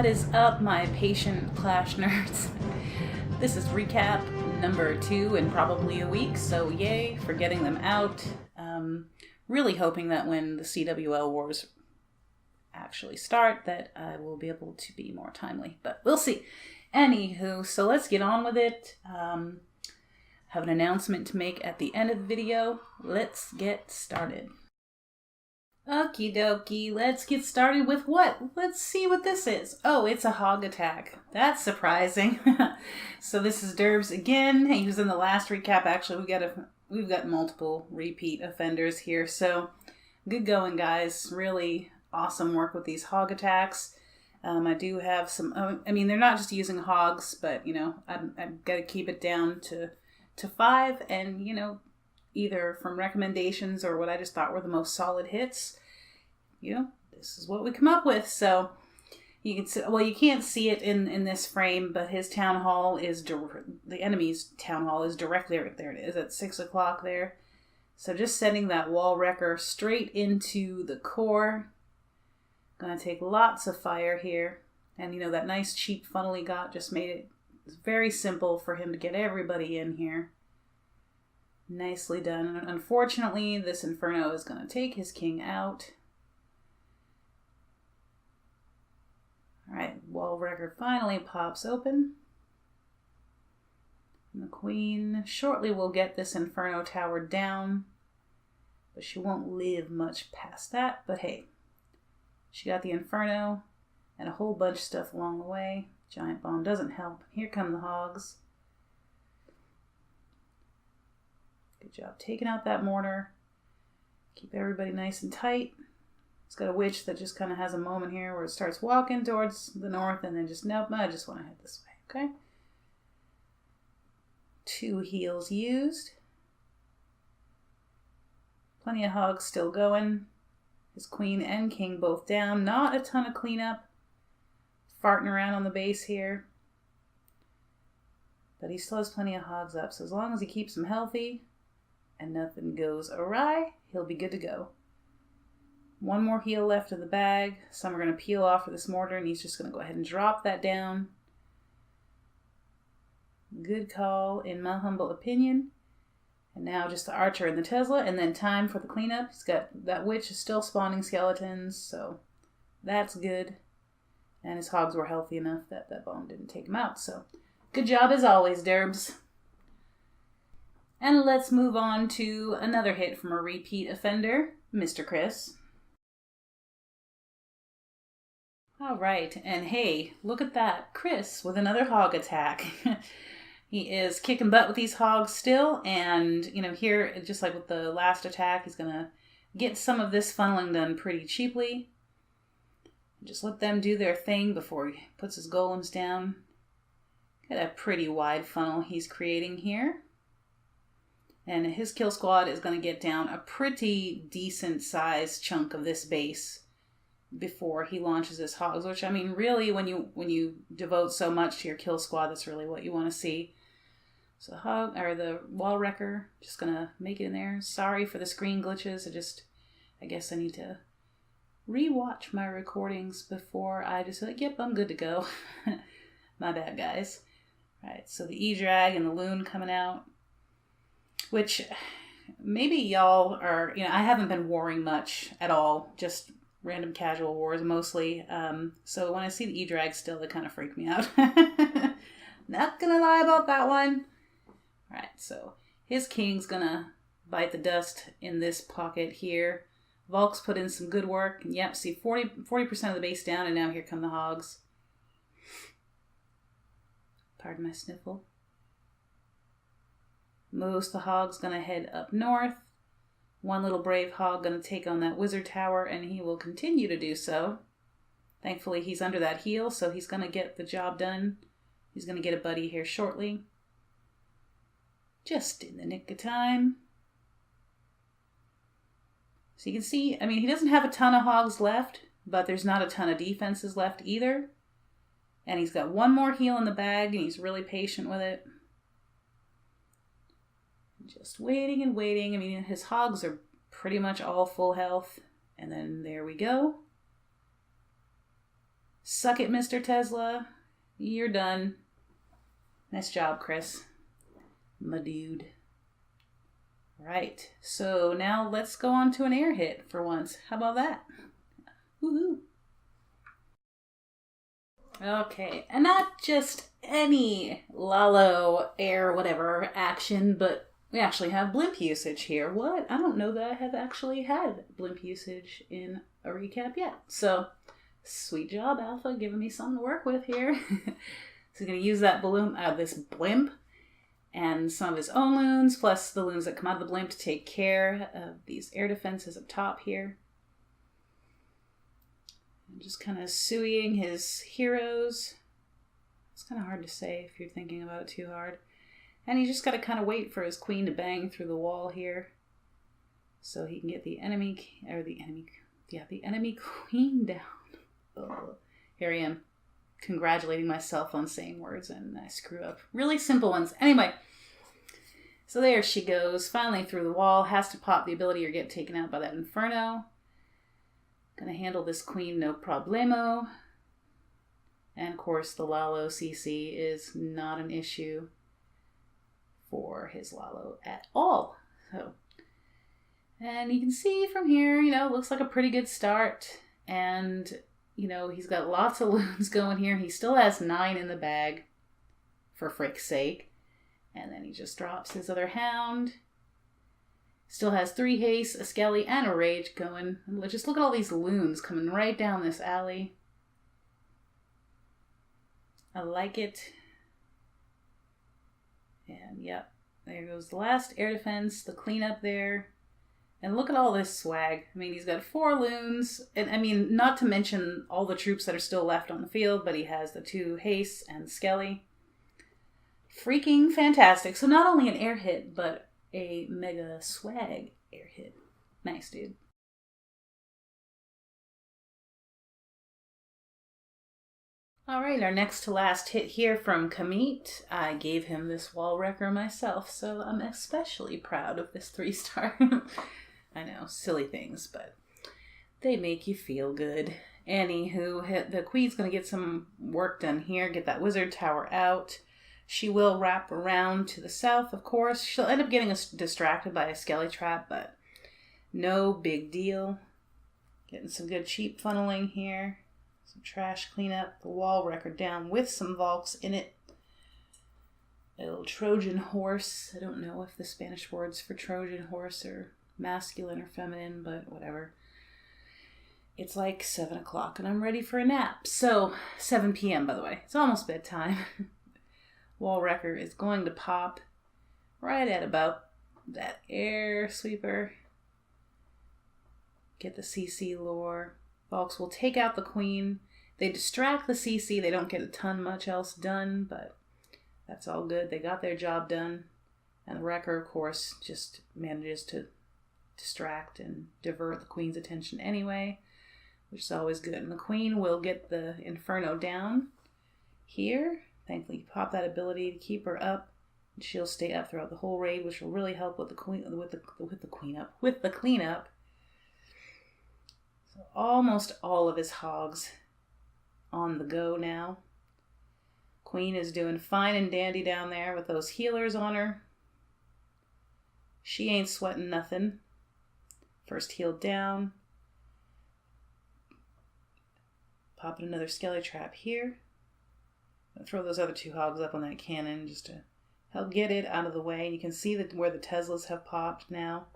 What is up, my patient Clash nerds? This is recap number 2 in probably a week, so yay for getting them out. Really hoping that when the CWL wars actually start that I will be able to be more timely, but we'll see. Anywho, so let's get on with it. Have an announcement to make at the end of the video. Let's get started. Okie dokie, let's get started with what? Let's see what this is. Oh, it's a hog attack. That's surprising. So this is Durbs again. He was in the last recap. Actually, we've got multiple repeat offenders here. So good going, guys. Really awesome work with these hog attacks. I do have some, I mean, they're not just using hogs, but, you know, I've got to keep it down to 5, and, you know, either from recommendations or what I just thought were the most solid hits, you know, this is what we come up with. So you can see, well, you can't see it in this frame, but his town hall is, the enemy's town hall is directly right there. It is at 6 o'clock there. So just sending that wall wrecker straight into the core. Gonna take lots of fire here. And you know, that nice cheap funnel he got just made it very simple for him to get everybody in here. Nicely done. And unfortunately, this Inferno is going to take his king out. Alright, wall wrecker finally pops open. And the queen shortly will get this Inferno tower down, but she won't live much past that. But hey, she got the Inferno and a whole bunch of stuff along the way. Giant bomb doesn't help. Here come the hogs. Good job taking out that mortar. Keep everybody nice and tight. It's got a witch that just kind of has a moment here where it starts walking towards the north and then just, nope, I just want to head this way, okay? 2 heals used. Plenty of hogs still going. His queen and king both down. Not a ton of cleanup. Farting around on the base here. But he still has plenty of hogs up, so as long as he keeps them healthy and nothing goes awry, he'll be good to go. 1 more heal left in the bag. Some are going to peel off with this mortar, and he's just going to go ahead and drop that down. Good call, in my humble opinion. And now just the archer and the Tesla, and then time for the cleanup. He's got, that witch is still spawning skeletons, so that's good. And his hogs were healthy enough that that bomb didn't take him out, so good job as always, Durbs. And let's move on to another hit from a repeat offender, Mr. Chris. All right, and hey, look at that. Chris with another hog attack. He is kicking butt with these hogs still, and, you know, here, just like with the last attack, he's going to get some of this funneling done pretty cheaply. Just let them do their thing before he puts his golems down. Got a pretty wide funnel he's creating here. And his kill squad is going to get down a pretty decent sized chunk of this base before he launches his hogs, which, I mean, really, when you devote so much to your kill squad, that's really what you want to see. So the wall wrecker, just going to make it in there. Sorry for the screen glitches. I guess I need to re-watch my recordings before I just like, yep, I'm good to go. My bad, guys. Right, so the E-drag and the loon coming out. Which, maybe y'all are, you know, I haven't been warring much at all, just random casual wars mostly. So when I see the E-drag still, they kind of freak me out. Not gonna lie about that one. Alright, so his king's gonna bite the dust in this pocket here. Volk's put in some good work. And yep, see 40% of the base down, and now here come the hogs. Pardon my sniffle. Most of the hogs gonna head up north. 1 little brave hog gonna take on that wizard tower, and he will continue to do so. Thankfully, he's under that heal, so he's gonna get the job done. He's gonna get a buddy here shortly. Just in the nick of time. So you can see, I mean, he doesn't have a ton of hogs left, but there's not a ton of defenses left either. And he's got 1 more heal in the bag, and he's really patient with it. Just waiting and waiting. I mean, his hogs are pretty much all full health. And then there we go. Suck it, Mr. Tesla. You're done. Nice job, Chris. My dude. Right, so now let's go on to an air hit for once. How about that? Woohoo! Okay, and not just any lalo, air, whatever action, but we actually have blimp usage here. What? I don't know that I have actually had blimp usage in a recap yet. So, sweet job, Alpha, giving me something to work with here. So, going to use that this blimp and some of his own loons, plus the loons that come out of the blimp to take care of these air defenses up top here. And just kind of suing his heroes. It's kind of hard to say if you're thinking about it too hard. And you just got to kind of wait for his queen to bang through the wall here, so he can get the enemy queen down. Oh, here I am, congratulating myself on saying words and I screw up. Really simple ones. Anyway, so there she goes, finally through the wall, has to pop the ability or get taken out by that inferno. Gonna handle this queen no problemo. And of course the lalo CC is not an issue for his lalo at all. So, and you can see from here, looks like a pretty good start. And, he's got lots of loons going here. He still has 9 in the bag, for frick's sake. And then he just drops his other hound. Still has 3 haste, a skelly, and a rage going. And just look at all these loons coming right down this alley. I like it. And yep, there goes the last air defense, the cleanup there. And look at all this swag. I mean, he's got 4 loons. And I mean, not to mention all the troops that are still left on the field, but he has the 2 haste and skelly. Freaking fantastic. So not only an air hit, but a mega swag air hit. Nice, dude. Alright, our next to last hit here from Kamet. I gave him this wall wrecker myself, so I'm especially proud of this 3-star. I know, silly things, but they make you feel good. Anywho, the queen's going to get some work done here, get that wizard tower out. She will wrap around to the south, of course. She'll end up getting distracted by a skelly trap, but no big deal. Getting some good cheap funneling here. Some trash cleanup, the wall wrecker down with some Valks in it. A little Trojan horse. I don't know if the Spanish words for Trojan horse are masculine or feminine, but whatever. It's like 7 o'clock and I'm ready for a nap. So, 7 p.m. by the way. It's almost bedtime. Wall wrecker is going to pop right at about that air sweeper. Get the CC lore. Valks will take out the queen. They distract the CC. They don't get a ton much else done, but that's all good. They got their job done. And the wrecker, of course, just manages to distract and divert the queen's attention anyway, which is always good. And the queen will get the inferno down here. Thankfully, you pop that ability to keep her up. And she'll stay up throughout the whole raid, which will really help with the cleanup. So almost all of his hogs on the go now. Queen is doing fine and dandy down there with those healers on her. She ain't sweating nothing. First heal down. Popping another skelly trap here. I'll throw those other 2 hogs up on that cannon just to help get it out of the way. You can see that where the Teslas have popped now.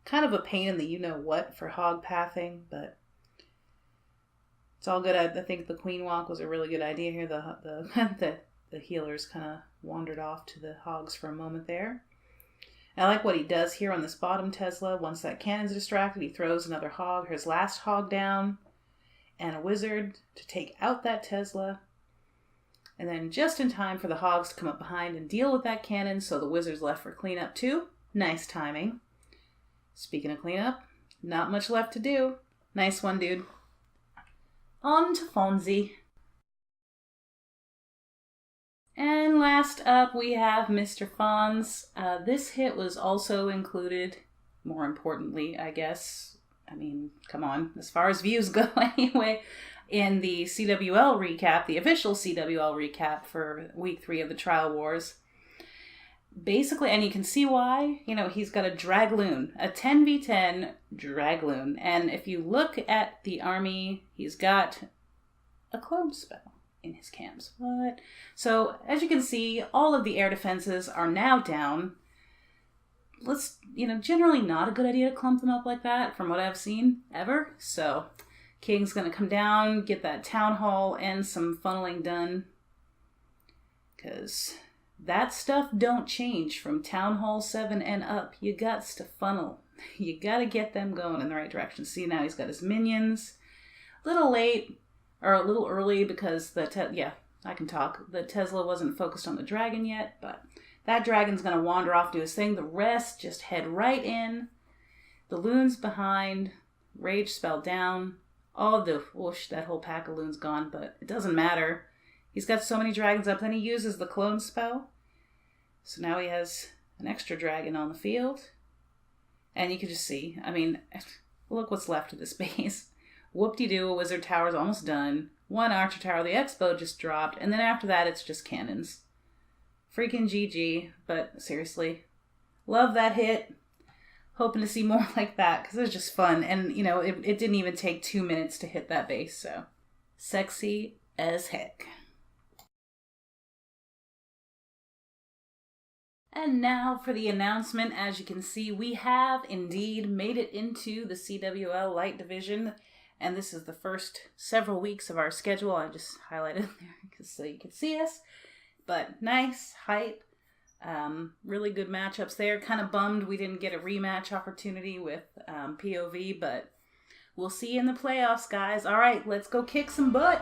Kind of a pain in the you-know-what for hog pathing, but it's all good. I think the queen walk was a really good idea here. The healers kind of wandered off to the hogs for a moment there. And I like what he does here on this bottom Tesla. Once that cannon's distracted, he throws another hog, his last hog down, and a wizard to take out that Tesla. And then just in time for the hogs to come up behind and deal with that cannon, so the wizard's left for cleanup too. Nice timing. Speaking of cleanup, not much left to do. Nice one, dude. On to Fonzie. And last up, we have Mr. Fonz. This hit was also included, more importantly, I guess, I mean, come on, as far as views go anyway. In the CWL recap, the official CWL recap for week 3 of the Trial Wars, basically, and you can see why, you know, he's got a dragloon, a 10v10 dragloon. And if you look at the army, he's got a clone spell in his camps. What? So, as you can see, all of the air defenses are now down. Let's, you know, generally not a good idea to clump them up like that, from what I've seen, ever. So, King's gonna come down, get that town hall and some funneling done. Because that stuff don't change from Town Hall 7 and up. You gots to funnel. You gotta get them going in the right direction. See, now he's got his minions. A little late, or a little early, because the Tesla wasn't focused on the dragon yet, but that dragon's gonna wander off, do his thing. The rest just head right in. The loon's behind. Rage spell down. All the whoosh, that whole pack of loons gone, but it doesn't matter. He's got so many dragons up. Then he uses the clone spell. So now he has an extra dragon on the field. And you can just see, I mean, look what's left of this base. Whoop-de-doo, a wizard tower's almost done. 1 archer tower, the expo just dropped. And then after that, it's just cannons. Freaking GG, but seriously, love that hit. Hoping to see more like that, because it was just fun. And, you know, it didn't even take 2 minutes to hit that base, so sexy as heck. And now for the announcement. As you can see, we have indeed made it into the CWL Light Division. And this is the first several weeks of our schedule. I just highlighted there so you can see us. But nice, hype. Really good matchups there. Kind of bummed we didn't get a rematch opportunity with POV, but we'll see you in the playoffs, guys. All right, let's go kick some butt.